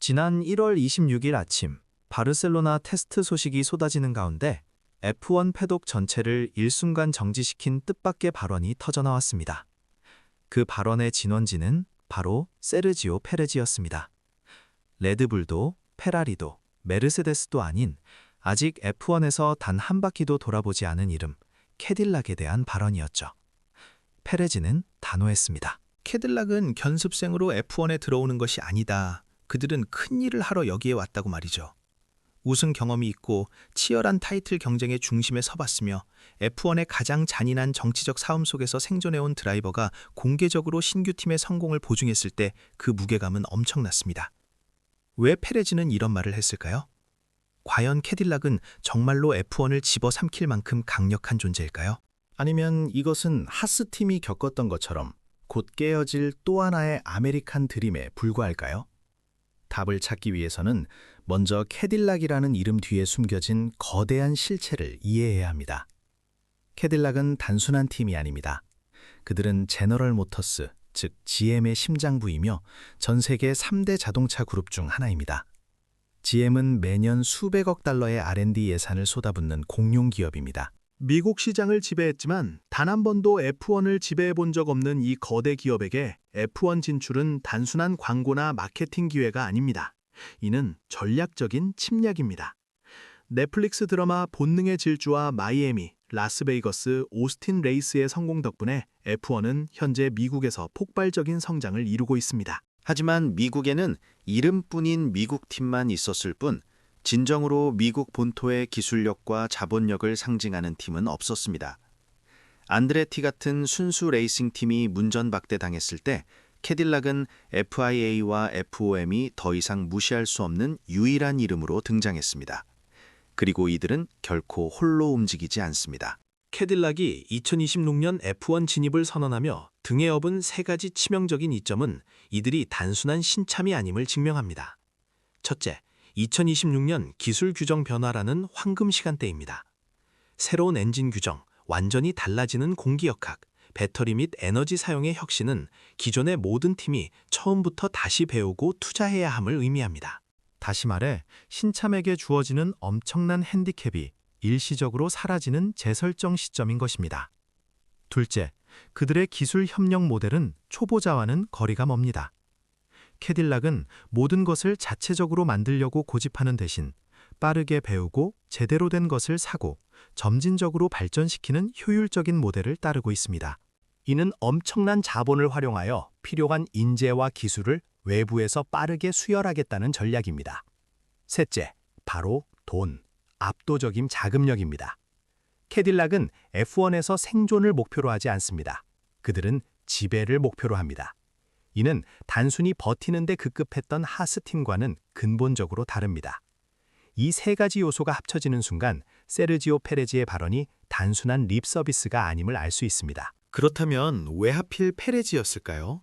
지난 1월 26일 아침, 바르셀로나 테스트 소식이 쏟아지는 가운데 F1 패독 전체를 일순간 정지시킨 뜻밖의 발언이 터져나왔습니다. 그 발언의 진원지는 바로 세르지오 페레즈였습니다. 레드불도, 페라리도, 메르세데스도 아닌 아직 F1에서 단 한 바퀴도 돌아보지 않은 이름, 캐딜락에 대한 발언이었죠. 페레즈는 단호했습니다. 캐딜락은 견습생으로 F1에 들어오는 것이 아니다. 그들은 큰 일을 하러 여기에 왔다고 말이죠. 우승 경험이 있고 치열한 타이틀 경쟁의 중심에 서봤으며 F1의 가장 잔인한 정치적 싸움 속에서 생존해온 드라이버가 공개적으로 신규 팀의 성공을 보증했을 때 그 무게감은 엄청났습니다. 왜 페레즈는 이런 말을 했을까요? 과연 캐딜락은 정말로 F1을 집어삼킬 만큼 강력한 존재일까요? 아니면 이것은 하스팀이 겪었던 것처럼 곧 깨어질 또 하나의 아메리칸 드림에 불과할까요? 답을 찾기 위해서는 먼저 캐딜락이라는 이름 뒤에 숨겨진 거대한 실체를 이해해야 합니다. 캐딜락은 단순한 팀이 아닙니다. 그들은 제너럴 모터스, 즉 GM의 심장부이며 전 세계 3대 자동차 그룹 중 하나입니다. GM은 매년 수백억 달러의 R&D 예산을 쏟아붓는 공룡 기업입니다. 미국 시장을 지배했지만 단 한 번도 F1을 지배해 본 적 없는 이 거대 기업에게 F1 진출은 단순한 광고나 마케팅 기회가 아닙니다. 이는 전략적인 침략입니다. 넷플릭스 드라마 본능의 질주와 마이애미, 라스베이거스, 오스틴 레이스의 성공 덕분에 F1은 현재 미국에서 폭발적인 성장을 이루고 있습니다. 하지만 미국에는 이름뿐인 미국 팀만 있었을 뿐 진정으로 미국 본토의 기술력과 자본력을 상징하는 팀은 없었습니다. 안드레티 같은 순수 레이싱 팀이 문전박대당했을 때 캐딜락은 FIA와 FOM이 더 이상 무시할 수 없는 유일한 이름으로 등장했습니다. 그리고 이들은 결코 홀로 움직이지 않습니다. 캐딜락이 2026년 F1 진입을 선언하며 등에 업은 세 가지 치명적인 이점은 이들이 단순한 신참이 아님을 증명합니다. 첫째, 2026년 기술 규정 변화라는 황금 시간대입니다. 새로운 엔진 규정, 완전히 달라지는 공기역학, 배터리 및 에너지 사용의 혁신은 기존의 모든 팀이 처음부터 다시 배우고 투자해야 함을 의미합니다. 다시 말해 신참에게 주어지는 엄청난 핸디캡이 일시적으로 사라지는 재설정 시점인 것입니다. 둘째, 그들의 기술 협력 모델은 초보자와는 거리가 멉니다. 캐딜락은 모든 것을 자체적으로 만들려고 고집하는 대신 빠르게 배우고 제대로 된 것을 사고 점진적으로 발전시키는 효율적인 모델을 따르고 있습니다. 이는 엄청난 자본을 활용하여 필요한 인재와 기술을 외부에서 빠르게 수혈하겠다는 전략입니다. 셋째, 바로 돈, 압도적인 자금력입니다. 캐딜락은 F1에서 생존을 목표로 하지 않습니다. 그들은 지배를 목표로 합니다. 이는 단순히 버티는 데 급급했던 하스팀과는 근본적으로 다릅니다. 이 세 가지 요소가 합쳐지는 순간 세르지오 페레즈의 발언이 단순한 립 서비스가 아님을 알 수 있습니다. 그렇다면 왜 하필 페레즈였을까요?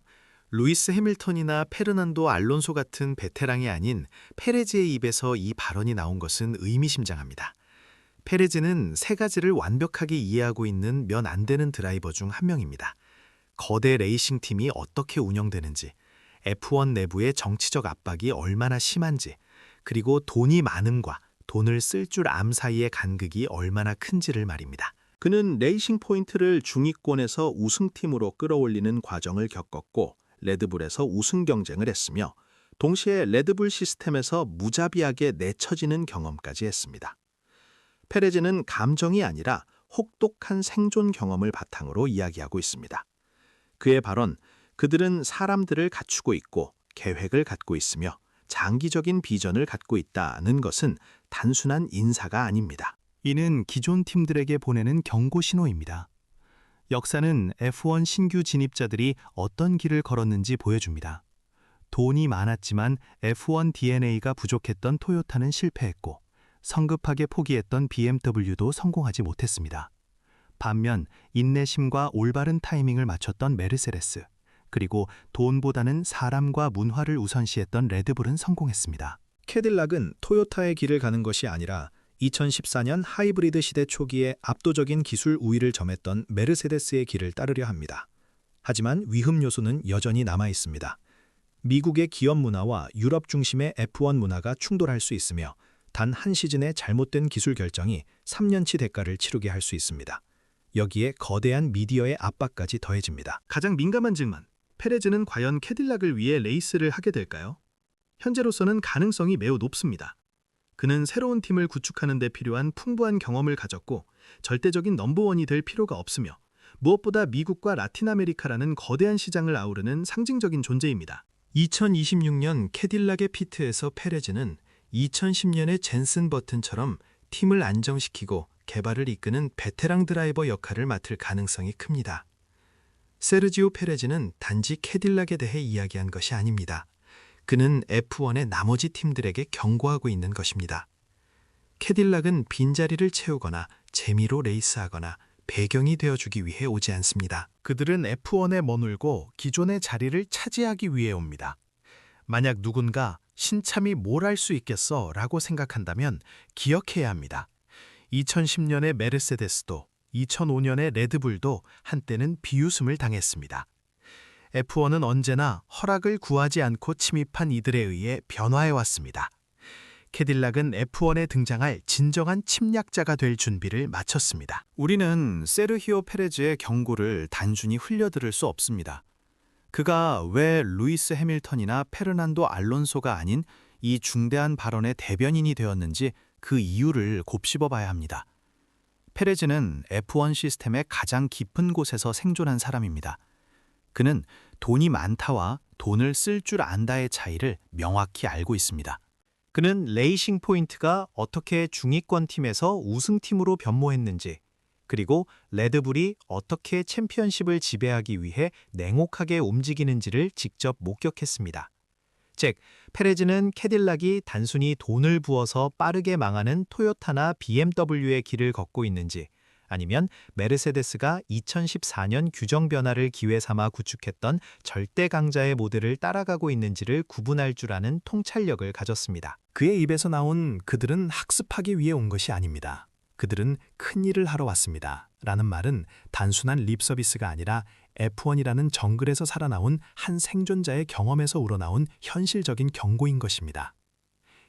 루이스 해밀턴이나 페르난도 알론소 같은 베테랑이 아닌 페레즈의 입에서 이 발언이 나온 것은 의미심장합니다. 페레즈는 세 가지를 완벽하게 이해하고 있는 면 안 되는 드라이버 중 한 명입니다. 거대 레이싱 팀이 어떻게 운영되는지, F1 내부의 정치적 압박이 얼마나 심한지, 그리고 돈이 많음과 돈을 쓸 줄 암 사이의 간극이 얼마나 큰지를 말입니다. 그는 레이싱 포인트를 중위권에서 우승팀으로 끌어올리는 과정을 겪었고 레드불에서 우승 경쟁을 했으며 동시에 레드불 시스템에서 무자비하게 내쳐지는 경험까지 했습니다. 페레즈는 감정이 아니라 혹독한 생존 경험을 바탕으로 이야기하고 있습니다. 그의 발언, 그들은 사람들을 갖추고 있고 계획을 갖고 있으며 장기적인 비전을 갖고 있다는 것은 단순한 인사가 아닙니다. 이는 기존 팀들에게 보내는 경고 신호입니다. 역사는 F1 신규 진입자들이 어떤 길을 걸었는지 보여줍니다. 돈이 많았지만 F1 DNA가 부족했던 토요타는 실패했고 성급하게 포기했던 BMW도 성공하지 못했습니다. 반면 인내심과 올바른 타이밍을 맞췄던 메르세데스, 그리고 돈보다는 사람과 문화를 우선시했던 레드불은 성공했습니다. 캐딜락은 토요타의 길을 가는 것이 아니라 2014년 하이브리드 시대 초기에 압도적인 기술 우위를 점했던 메르세데스의 길을 따르려 합니다. 하지만 위험 요소는 여전히 남아 있습니다. 미국의 기업 문화와 유럽 중심의 F1 문화가 충돌할 수 있으며 단 한 시즌의 잘못된 기술 결정이 3년치 대가를 치르게 할 수 있습니다. 여기에 거대한 미디어의 압박까지 더해집니다. 가장 민감한 질문. 페레즈는 과연 캐딜락을 위해 레이스를 하게 될까요? 현재로서는 가능성이 매우 높습니다. 그는 새로운 팀을 구축하는 데 필요한 풍부한 경험을 가졌고 절대적인 넘버원이 될 필요가 없으며 무엇보다 미국과 라틴 아메리카라는 거대한 시장을 아우르는 상징적인 존재입니다. 2026년 캐딜락의 피트에서 페레즈는 2010년의 젠슨 버튼처럼 팀을 안정시키고 개발을 이끄는 베테랑 드라이버 역할을 맡을 가능성이 큽니다. 세르지오 페레즈는 단지 캐딜락에 대해 이야기한 것이 아닙니다. 그는 F1의 나머지 팀들에게 경고하고 있는 것입니다. 캐딜락은 빈자리를 채우거나 재미로 레이스하거나 배경이 되어주기 위해 오지 않습니다. 그들은 F1에 머물고 기존의 자리를 차지하기 위해 옵니다. 만약 누군가 신참이 뭘 할 수 있겠어 라고 생각한다면 기억해야 합니다. 2010년의 메르세데스도 2005년의 레드불도 한때는 비웃음을 당했습니다. F1은 언제나 허락을 구하지 않고 침입한 이들에 의해 변화해왔습니다. 캐딜락은 F1에 등장할 진정한 침략자가 될 준비를 마쳤습니다. 우리는 세르히오 페레즈의 경고를 단순히 흘려들을 수 없습니다. 그가 왜 루이스 해밀턴이나 페르난도 알론소가 아닌 이 중대한 발언의 대변인이 되었는지 그 이유를 곱씹어 봐야 합니다. 페레즈는 F1 시스템의 가장 깊은 곳에서 생존한 사람입니다. 그는 돈이 많다와 돈을 쓸 줄 안다의 차이를 명확히 알고 있습니다. 그는 레이싱 포인트가 어떻게 중위권 팀에서 우승팀으로 변모했는지, 그리고 레드불이 어떻게 챔피언십을 지배하기 위해 냉혹하게 움직이는지를 직접 목격했습니다. 즉, 페레즈는 캐딜락이 단순히 돈을 부어서 빠르게 망하는 토요타나 BMW의 길을 걷고 있는지, 아니면 메르세데스가 2014년 규정 변화를 기회 삼아 구축했던 절대 강자의 모델을 따라가고 있는지를 구분할 줄 아는 통찰력을 가졌습니다. 그의 입에서 나온 그들은 학습하기 위해 온 것이 아닙니다. 그들은 큰 일을 하러 왔습니다. 라는 말은 단순한 립서비스가 아니라 F1이라는 정글에서 살아나온 한 생존자의 경험에서 우러나온 현실적인 경고인 것입니다.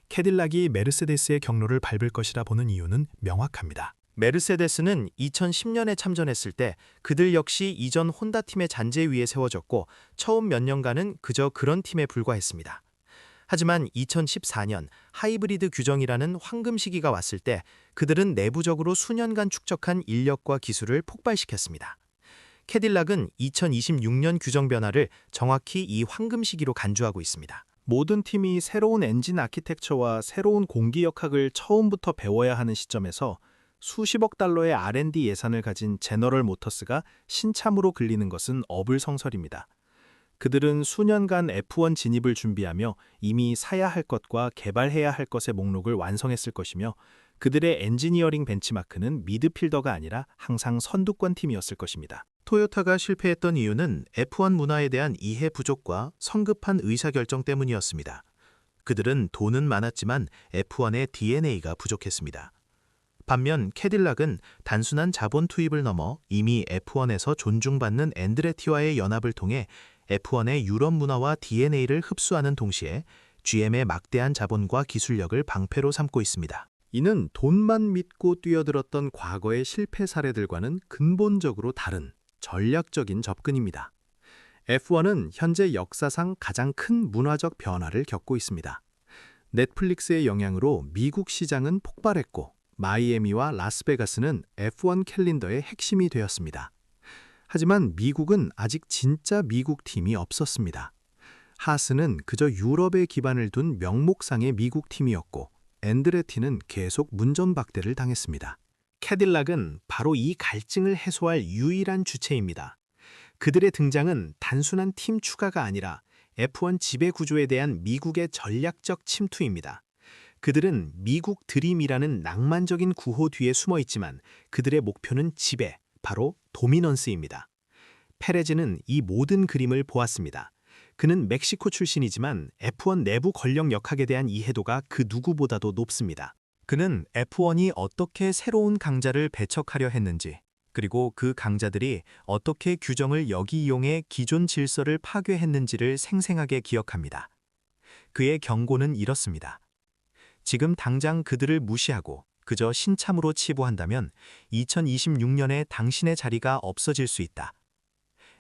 캐딜락이 메르세데스의 경로를 밟을 것이라 보는 이유는 명확합니다. 메르세데스는 2010년에 참전했을 때 그들 역시 이전 혼다 팀의 잔재 위에 세워졌고 처음 몇 년간은 그저 그런 팀에 불과했습니다. 하지만 2014년 하이브리드 규정이라는 황금 시기가 왔을 때 그들은 내부적으로 수년간 축적한 인력과 기술을 폭발시켰습니다. 캐딜락은 2026년 규정 변화를 정확히 이 황금 시기로 간주하고 있습니다. 모든 팀이 새로운 엔진 아키텍처와 새로운 공기역학을 처음부터 배워야 하는 시점에서 수십억 달러의 R&D 예산을 가진 제너럴 모터스가 신참으로 끌리는 것은 어불성설입니다. 그들은 수년간 F1 진입을 준비하며 이미 사야 할 것과 개발해야 할 것의 목록을 완성했을 것이며 그들의 엔지니어링 벤치마크는 미드필더가 아니라 항상 선두권 팀이었을 것입니다. 토요타가 실패했던 이유는 F1 문화에 대한 이해 부족과 성급한 의사결정 때문이었습니다. 그들은 돈은 많았지만 F1의 DNA가 부족했습니다. 반면 캐딜락은 단순한 자본 투입을 넘어 이미 F1에서 존중받는 앤드레티와의 연합을 통해 F1의 유럽 문화와 DNA를 흡수하는 동시에 GM의 막대한 자본과 기술력을 방패로 삼고 있습니다. 이는 돈만 믿고 뛰어들었던 과거의 실패 사례들과는 근본적으로 다른 전략적인 접근입니다. F1은 현재 역사상 가장 큰 문화적 변화를 겪고 있습니다. 넷플릭스의 영향으로 미국 시장은 폭발했고 마이애미와 라스베가스는 F1 캘린더의 핵심이 되었습니다. 하지만 미국은 아직 진짜 미국 팀이 없었습니다. 하스는 그저 유럽에 기반을 둔 명목상의 미국 팀이었고 앤드레티는 계속 문전박대를 당했습니다. 캐딜락은 바로 이 갈증을 해소할 유일한 주체입니다. 그들의 등장은 단순한 팀 추가가 아니라 F1 지배 구조에 대한 미국의 전략적 침투입니다. 그들은 미국 드림이라는 낭만적인 구호 뒤에 숨어 있지만 그들의 목표는 지배, 바로 도미넌스입니다. 페레즈는 이 모든 그림을 보았습니다. 그는 멕시코 출신이지만 F1 내부 권력 역학에 대한 이해도가 그 누구보다도 높습니다. 그는 F1이 어떻게 새로운 강자를 배척하려 했는지, 그리고 그 강자들이 어떻게 규정을 역이용해 기존 질서를 파괴했는지를 생생하게 기억합니다. 그의 경고는 이렇습니다. 지금 당장 그들을 무시하고 그저 신참으로 치부한다면 2026년에 당신의 자리가 없어질 수 있다.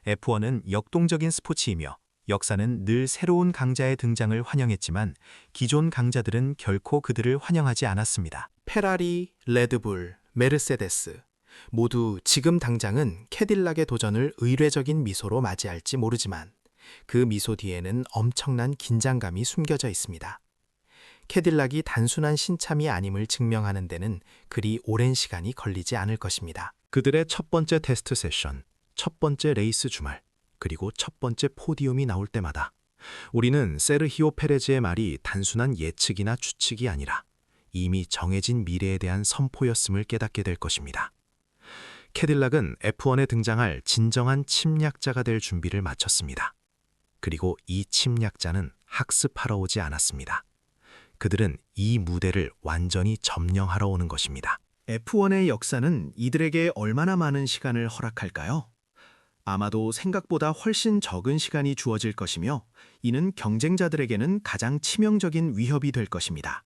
F1은 역동적인 스포츠이며 역사는 늘 새로운 강자의 등장을 환영했지만 기존 강자들은 결코 그들을 환영하지 않았습니다. 페라리, 레드불, 메르세데스 모두 지금 당장은 캐딜락의 도전을 의례적인 미소로 맞이할지 모르지만 그 미소 뒤에는 엄청난 긴장감이 숨겨져 있습니다. 캐딜락이 단순한 신참이 아님을 증명하는 데는 그리 오랜 시간이 걸리지 않을 것입니다. 그들의 첫 번째 테스트 세션, 첫 번째 레이스 주말, 그리고 첫 번째 포디움이 나올 때마다 우리는 세르히오 페레즈의 말이 단순한 예측이나 추측이 아니라 이미 정해진 미래에 대한 선포였음을 깨닫게 될 것입니다. 캐딜락은 F1에 등장할 진정한 침략자가 될 준비를 마쳤습니다. 그리고 이 침략자는 학습하러 오지 않았습니다. 그들은 이 무대를 완전히 점령하러 오는 것입니다. F1의 역사는 이들에게 얼마나 많은 시간을 허락할까요? 아마도 생각보다 훨씬 적은 시간이 주어질 것이며 이는 경쟁자들에게는 가장 치명적인 위협이 될 것입니다.